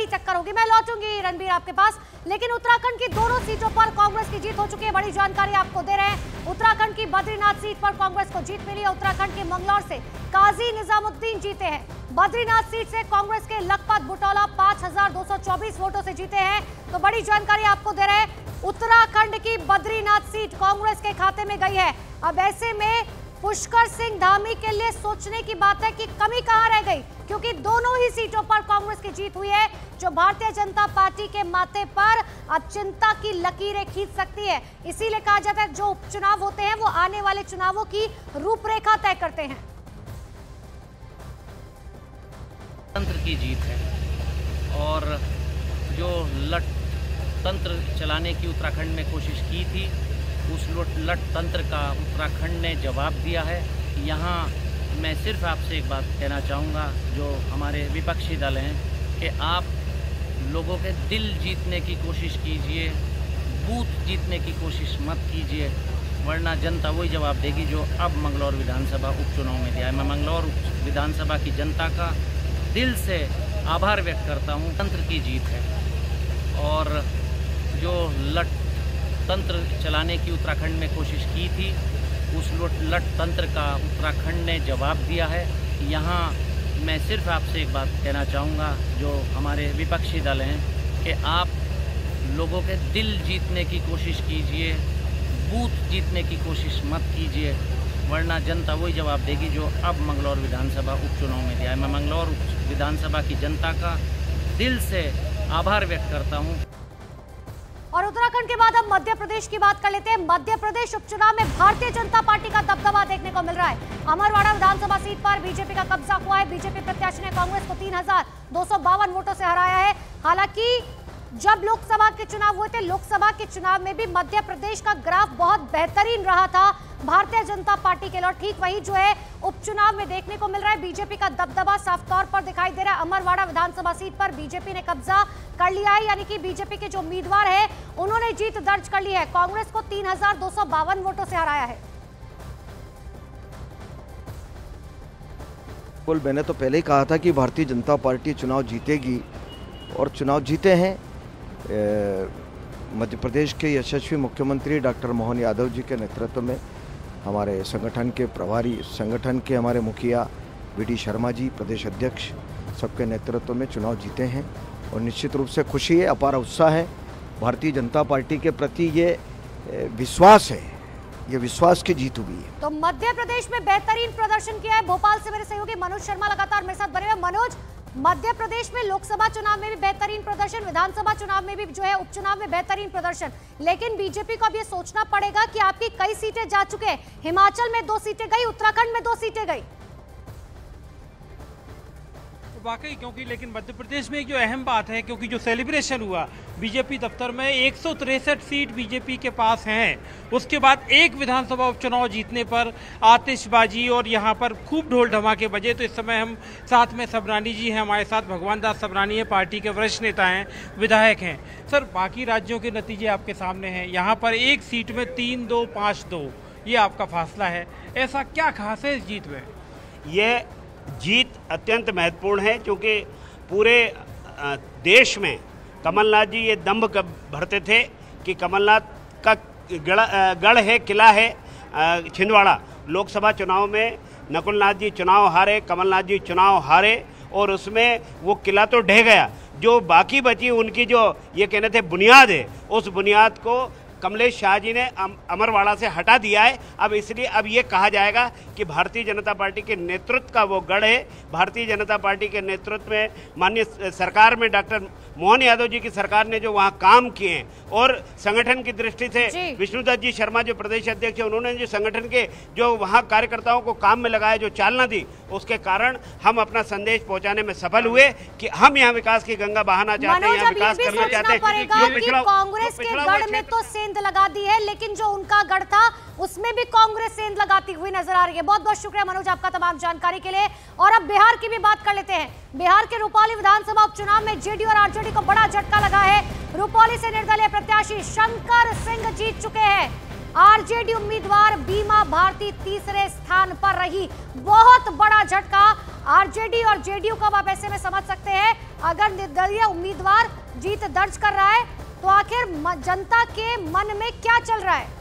की टक्कर होगी। मैं लौटूंगी रणबीर आपके पास, लेकिन उत्तराखंड की दोनों सीटों पर कांग्रेस की जीत हो चुकी है। बड़ी जानकारी आपको दे रहे हैं। उत्तराखंड की बद्रीनाथ सीट पर कांग्रेस को जीत मिली है। उत्तराखंड के मंगलौर से काजी निजामुद्दीन जीते हैं। बद्रीनाथ सीट से कांग्रेस के लखपत बुटौला 5224 वोटों से जीते हैं। तो बड़ी जानकारी आपको दे रहे हैं, उत्तराखंड की बद्रीनाथ सीट कांग्रेस के खाते में गई है। अब ऐसे में पुष्कर सिंह धामी के लिए सोचने की बात है कि कमी कहां रह गई, क्योंकि दोनों ही सीटों पर कांग्रेस की जीत हुई है, जो भारतीय जनता पार्टी के माथे पर अब चिंता की लकीरें खींच सकती है। इसीलिए कहा जाता है जो उपचुनाव होते हैं वो आने वाले चुनावों की रूपरेखा तय करते हैं। तंत्र की जीत है और जो लट तंत्र चलाने की उत्तराखंड में कोशिश की थी, उस लट तंत्र का उत्तराखंड ने जवाब दिया है। यहाँ मैं सिर्फ आपसे एक बात कहना चाहूँगा, जो हमारे विपक्षी दल हैं, कि आप लोगों के दिल जीतने की कोशिश कीजिए, बूथ जीतने की कोशिश मत कीजिए, वरना जनता वही जवाब देगी जो अब मंगलौर विधानसभा उपचुनाव में दिया है। मैं मंगलौर विधानसभा की जनता का दिल से आभार व्यक्त करता हूँ। तंत्र की जीत है और जो लट तंत्र चलाने की उत्तराखंड में कोशिश की थी, उस लट तंत्र का उत्तराखंड ने जवाब दिया है। यहाँ मैं सिर्फ आपसे एक बात कहना चाहूँगा, जो हमारे विपक्षी दल हैं, कि आप लोगों के दिल जीतने की कोशिश कीजिए, बूथ जीतने की कोशिश मत कीजिए, वरना जनता वही जवाब देगी जो अब मंगलौर विधानसभा उपचुनाव में दिया है। मैं मंगलौर विधानसभा की जनता का दिल से आभार व्यक्त करता हूँ। और उत्तराखंड के बाद अब मध्य प्रदेश की बात कर लेते हैं। मध्य प्रदेश उपचुनाव में भारतीय जनता पार्टी का दबदबा देखने को मिल रहा है। अमरवाड़ा विधानसभा सीट पर बीजेपी का कब्जा हुआ है। बीजेपी प्रत्याशी ने कांग्रेस को 3252 वोटों से हराया है। हालांकि जब लोकसभा के चुनाव हुए थे, लोकसभा के चुनाव में भी मध्य प्रदेश का ग्राफ बहुत बेहतरीन रहा था भारतीय जनता पार्टी के लिए। ठीक वही जो है उपचुनाव में देखने को मिल रहा है। बीजेपी का दबदबा साफ तौर पर दिखाई दे रहा है। अमरवाड़ा विधानसभा सीट पर बीजेपी ने कब्जा कर लिया है, यानी कि बीजेपी के जो उम्मीदवार है उन्होंने जीत दर्ज कर ली है। कांग्रेस को 3252 वोटों से हराया है। मैंने तो पहले ही कहा था कि भारतीय जनता पार्टी चुनाव जीतेगी और चुनाव जीते हैं। मध्य प्रदेश के यशस्वी मुख्यमंत्री डॉक्टर मोहन यादव जी के नेतृत्व में, हमारे संगठन के प्रभारी, संगठन के हमारे मुखिया वी.डी. शर्मा जी, प्रदेश अध्यक्ष, सबके नेतृत्व में चुनाव जीते हैं और निश्चित रूप से खुशी है, अपार उत्साह है। भारतीय जनता पार्टी के प्रति ये विश्वास है, ये विश्वास की जीत हुई है। तो मध्य प्रदेश में बेहतरीन प्रदर्शन किया है। भोपाल से मेरे सहयोगी मनोज शर्मा लगातार मेरे साथ बने हुए। मनोज, मध्य प्रदेश में लोकसभा चुनाव में भी बेहतरीन प्रदर्शन, विधानसभा चुनाव में भी जो है उपचुनाव में बेहतरीन प्रदर्शन, लेकिन बीजेपी को अब ये सोचना पड़ेगा कि आपकी कई सीटें जा चुके हैं। हिमाचल में 2 सीटें गई, उत्तराखंड में 2 सीटें गई। वाकई, क्योंकि लेकिन मध्य प्रदेश में एक जो अहम बात है, क्योंकि जो सेलिब्रेशन हुआ बीजेपी दफ्तर में, 163 सीट बीजेपी के पास हैं, उसके बाद एक विधानसभा उपचुनाव जीतने पर आतिशबाजी और यहाँ पर खूब ढोल धमाके बजे। तो इस समय हम साथ में सबरानी जी हैं, हमारे साथ भगवान दास सबरानी है, पार्टी के वरिष्ठ नेता हैं, विधायक हैं। सर, बाकी राज्यों के नतीजे आपके सामने हैं, यहाँ पर एक सीट में 3-2, 5-2 ये आपका फासला है। ऐसा क्या खास है इस जीत में? ये जीत अत्यंत महत्वपूर्ण है, क्योंकि पूरे देश में कमलनाथ जी ये दंभ भरते थे कि कमलनाथ का गढ़ है, किला है छिंदवाड़ा। लोकसभा चुनाव में नकुलनाथ जी चुनाव हारे, कमलनाथ जी चुनाव हारे और उसमें वो किला तो ढह गया। जो बाकी बची उनकी जो ये कहने थे बुनियाद है, उस बुनियाद को कमलेश शाह जी ने अमरवाड़ा से हटा दिया है। अब इसलिए अब ये कहा जाएगा कि भारतीय जनता पार्टी के नेतृत्व का वो गढ़ है। भारतीय जनता पार्टी के नेतृत्व में माननीय सरकार में डॉक्टर मोहन यादव जी की सरकार ने जो वहाँ काम किए हैं, और संगठन की दृष्टि से विष्णुदत्त जी शर्मा जो प्रदेश अध्यक्ष है, उन्होंने जो संगठन के जो वहाँ कार्यकर्ताओं को काम में लगाया, जो चालना दी, उसके कारण हम अपना संदेश पहुँचाने में सफल हुए कि हम यहाँ विकास की गंगा बहाना चाहते हैं, यहाँ विकास करना चाहते हैं। कांग्रेस के गढ़ में तो सेंध लगा दी है, लेकिन जो उनका गढ़ था उसमें भी कांग्रेस सेंध लगाती हुई नजर आ रही है। बहुत बहुत शुक्रिया मनोज आपका तमाम जानकारी के लिए। और अब बिहार की भी बात कर लेते हैं। बिहार के रुपौली विधानसभा उपचुनाव में जेडीयू और आरजेडी को बड़ा झटका लगा है। रुपौली से निर्दलीय प्रत्याशी शंकर सिंह जीत चुके हैं। आरजेडी उम्मीदवार बीमा भारती तीसरे स्थान पर रही। बहुत बड़ा झटका आरजेडी और जेडीयू को आप ऐसे में समझ सकते हैं, अगर निर्दलीय उम्मीदवार जीत दर्ज कर रहा है तो आखिर जनता के मन में क्या चल रहा है।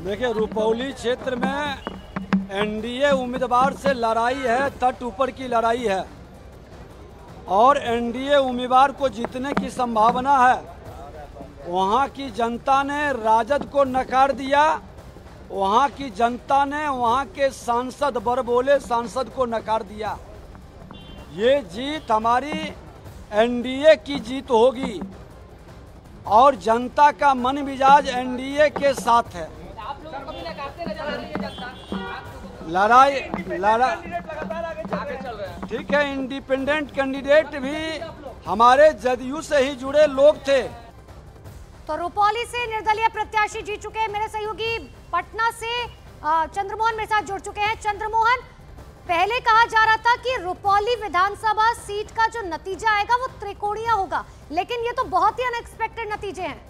देखिए, रुपौली क्षेत्र में एनडीए उम्मीदवार से लड़ाई है, तट ऊपर की लड़ाई है और एनडीए उम्मीदवार को जीतने की संभावना है। वहाँ की जनता ने राजद को नकार दिया, वहाँ की जनता ने वहाँ के सांसद बड़बोले सांसद को नकार दिया। ये जीत हमारी एनडीए की जीत होगी और जनता का मन मिजाज एनडीए के साथ है। लड़ाई ठीक है, इंडिपेंडेंट कैंडिडेट भी हमारे जदयू से ही जुड़े लोग थे। तो रुपौली से निर्दलीय प्रत्याशी जीत चुके हैं। मेरे सहयोगी पटना से चंद्रमोहन मेरे साथ जुड़ चुके हैं। चंद्रमोहन, पहले कहा जा रहा था कि रुपौली विधानसभा सीट का जो नतीजा आएगा वो त्रिकोणीय होगा, लेकिन ये तो बहुत ही अनएक्सपेक्टेड नतीजे हैं।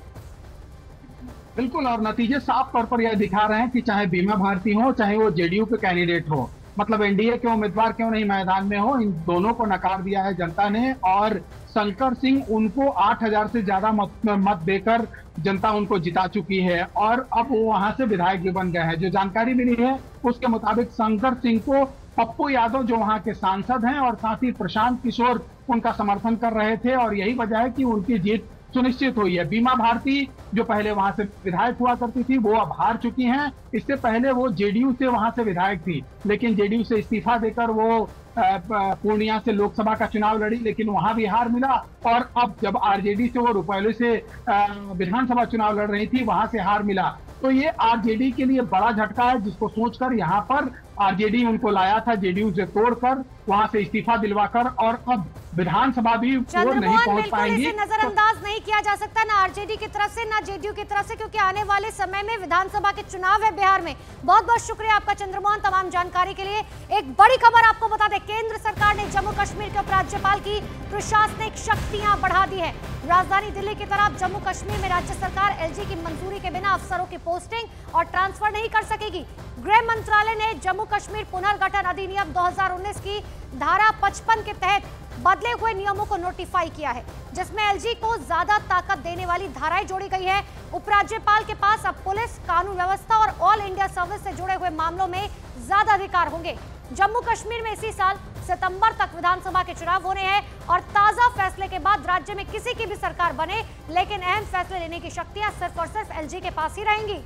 बिल्कुल, और नतीजे साफ तौर पर यह दिखा रहे हैं कि चाहे बीमा भारती हो, चाहे वो जेडीयू के कैंडिडेट हो, मतलब एनडीए के उम्मीदवार क्यों नहीं मैदान में हो, इन दोनों को नकार दिया है जनता ने। और शंकर सिंह, उनको 8000 से ज्यादा मत देकर जनता उनको जिता चुकी है और अब वो वहां से विधायक भी बन गए हैं। जो जानकारी मिली है उसके मुताबिक शंकर सिंह को पप्पू यादव, जो वहां के सांसद हैं, और साथ ही प्रशांत किशोर उनका समर्थन कर रहे थे और यही वजह है कि उनकी जीत सुनिश्चित हुई है। बीमा भारती जो पहले वहां से विधायक हुआ करती थी, वो अब हार चुकी हैं। इससे पहले वो जेडीयू से वहां से विधायक थी, लेकिन जेडीयू से इस्तीफा देकर वो पूर्णिया से लोकसभा का चुनाव लड़ी, लेकिन वहां भी हार मिला। और अब जब आरजेडी से वो रुपौली से विधानसभा चुनाव लड़ रही थी, वहां से हार मिला। तो ये आरजेडी के लिए बड़ा झटका है, जिसको सोचकर यहाँ पर आरजेडी उनको लाया था जेडीयू से तोड़कर, वहां से इस्तीफा दिलवाकर, और अब विधानसभा भी वो नहीं पहुंच पाएंगी। नजरअंदाज नहीं किया जा सकता ना आरजेडी की तरफ से ना जेडीयू की तरफ से, क्योंकि आने वाले समय में विधानसभा के चुनाव है बिहार में। बहुत बहुत शुक्रिया आपका चंद्रमोहन तमाम जानकारी के लिए। एक बड़ी खबर आपको बता दें, केंद्र सरकार ने जम्मू कश्मीर के उपराज्यपाल की प्रशासनिक शक्तियां बढ़ा दी है। राजधानी दिल्ली की तरफ जम्मू कश्मीर में राज्य सरकार एलजी की मंजूरी के बिना अफसरों की पोस्टिंग और ट्रांसफर नहीं कर सकेगी। गृह मंत्रालय ने जम्मू कश्मीर पुनर्गठन अधिनियम 2019 की धारा 55 के तहत बदले हुए नियमों को नोटिफाई किया है, जिसमें एलजी को ज्यादा ताकत देने वाली धाराएं जोड़ी गई है। उपराज्यपाल के पास अब पुलिस, कानून व्यवस्था और ऑल इंडिया सर्विस से जुड़े हुए मामलों में ज्यादा अधिकार होंगे। जम्मू कश्मीर में इसी साल सितंबर तक विधानसभा के चुनाव होने हैं और ताजा फैसले के बाद राज्य में किसी की भी सरकार बने, लेकिन अहम फैसले लेने की शक्तियां सिर्फ और सिर्फ एलजी के पास ही रहेंगी।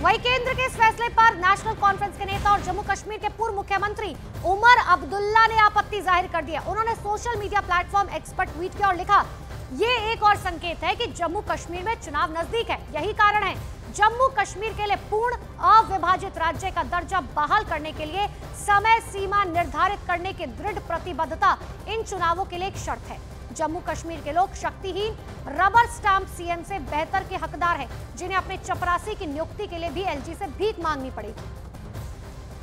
वहीं केंद्र के इस फैसले पर नेशनल कॉन्फ्रेंस के नेता और जम्मू कश्मीर के पूर्व मुख्यमंत्री उमर अब्दुल्ला ने आपत्ति जाहिर कर दिया। उन्होंने सोशल मीडिया प्लेटफॉर्म एक्स पर ट्वीट किया और लिखा, ये एक और संकेत है कि जम्मू कश्मीर में चुनाव नजदीक है। यही कारण है जम्मू कश्मीर के लिए पूर्ण अविभाजित राज्य का दर्जा बहाल करने के लिए समय सीमा निर्धारित करने की दृढ़ प्रतिबद्धता इन चुनावों के लिए एक शर्त है। जम्मू कश्मीर के लोग शक्तिहीन रबर स्टाम्प सीएम से बेहतर के हकदार हैं, जिन्हें अपने चपरासी की नियुक्ति के लिए भी एलजी से भीख मांगनी पड़ेगी।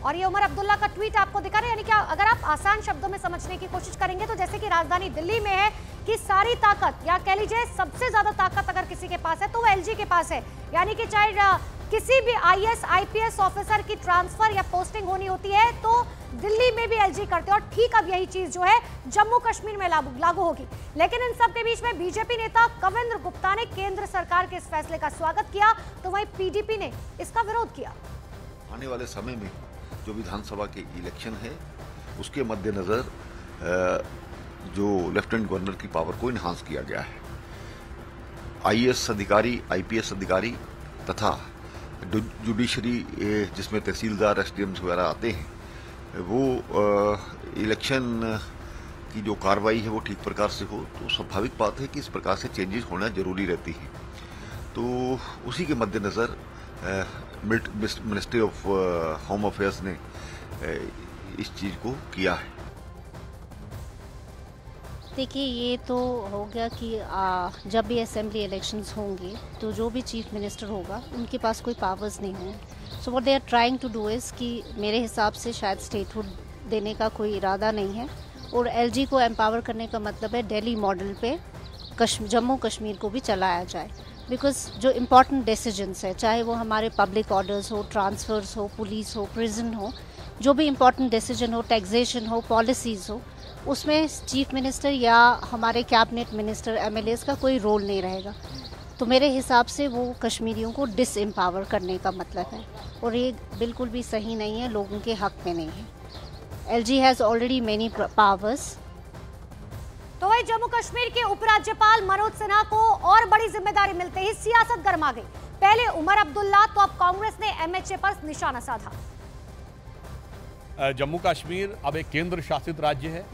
और ये उमर अब्दुल्ला का ट्वीट आपको दिखा रहे हैं, यानी कि अगर आप आसान शब्दों में समझने की कोशिश करेंगे तो जैसे कि राजधानी दिल्ली में है कि सारी ताकत, या कह लीजिए सबसे ज्यादा ताकत अगर किसी के पास है तो वो एलजी के पास है। यानी कि चाहे किसी भी आईएएस आईपीएस ऑफिसर की ट्रांसफर या पोस्टिंग होनी होती है तो दिल्ली में भी एलजी करते हैं, और ठीक अब यही चीज जो है जम्मू कश्मीर में लागू होगी। लेकिन इन सब के बीच में बीजेपी नेता कविंद्र गुप्ता ने केंद्र सरकार के इस फैसले का स्वागत किया, तो वहीं पीडीपी ने इसका विरोध किया। आने वाले समय में जो विधानसभा के इलेक्शन है, उसके मद्देनजर जो लेफ्टिनेंट गवर्नर की पावर को इन्हांस किया गया है। आईएएस अधिकारी, आईपीएस अधिकारी तथा जुडिशरी, जिसमें तहसीलदार, एसडीएम्स वगैरह आते हैं, वो इलेक्शन की जो कार्रवाई है वो ठीक प्रकार से हो, तो स्वाभाविक बात है कि इस प्रकार से चेंजेस होना जरूरी रहती है। तो उसी के मद्देनज़र मिनिस्ट्री ऑफ होम अफेयर्स ने इस चीज़ को किया है। देखिए, ये तो हो गया कि जब भी असेंबली इलेक्शंस होंगे तो जो भी चीफ मिनिस्टर होगा उनके पास कोई पावर्स नहीं होंगे। So what they are trying to do is कि मेरे हिसाब से शायद स्टेटहुड देने का कोई इरादा नहीं है, और एलजी को एम्पावर करने का मतलब है दिल्ली मॉडल पे जम्मू कश्मीर को भी चलाया जाए। बिकॉज जो इम्पोर्टेंट डिसीजंस है, चाहे वो हमारे पब्लिक ऑर्डर्स हो, ट्रांसफ़र्स हो, पुलिस हो, प्रिजन हो, जो भी इम्पोर्टेंट डिसीजन हो, टैक्सेशन हो, पॉलिसीज़ हो, उसमें चीफ मिनिस्टर या हमारे कैबिनेट मिनिस्टर, एमएलएस का कोई रोल नहीं रहेगा। तो मेरे हिसाब से वो कश्मीरियों को डिसएम्पावर करने का मतलब है, और ये बिल्कुल भी सही नहीं है, लोगों के हक में नहीं है। LG has already many powers. तो वही जम्मू कश्मीर के उपराज्यपाल मनोज सिन्हा को और बड़ी जिम्मेदारी मिलते ही सियासत गर्मा गई। पहले उमर अब्दुल्ला, तो अब कांग्रेस ने एमएचए पर निशाना साधा। जम्मू कश्मीर अब एक केंद्र शासित राज्य है,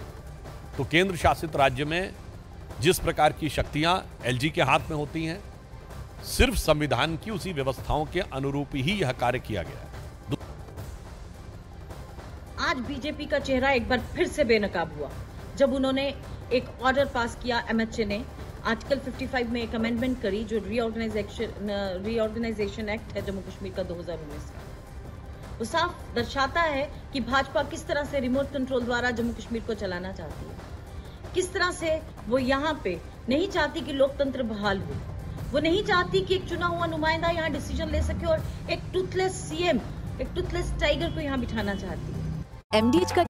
तो केंद्र शासित राज्य में जिस प्रकार की शक्तियां एलजी के हाथ में होती हैं, सिर्फ संविधान की उसी व्यवस्थाओं के अनुरूप ही यह कार्य किया गया है। आज बीजेपी का चेहरा एक बार फिर से बेनकाब हुआ जब उन्होंने एक ऑर्डर पास किया। एमएचए ने आर्टिकल 55 में एक अमेंडमेंट करी, जो रीऑर्गेनाइजेशन एक्ट है जम्मू कश्मीर का 2019 का। वो साफ दर्शाता है कि भाजपा किस तरह से रिमोट कंट्रोल द्वारा जम्मू कश्मीर को चलाना चाहती है, किस तरह से वो यहाँ पे नहीं चाहती कि लोकतंत्र बहाल हो, वो नहीं चाहती कि एक चुना हुआ नुमाइंदा यहाँ डिसीजन ले सके, और एक टूथलेस सीएम, एक टूथलेस टाइगर को यहाँ बिठाना चाहती है। एमडीएच का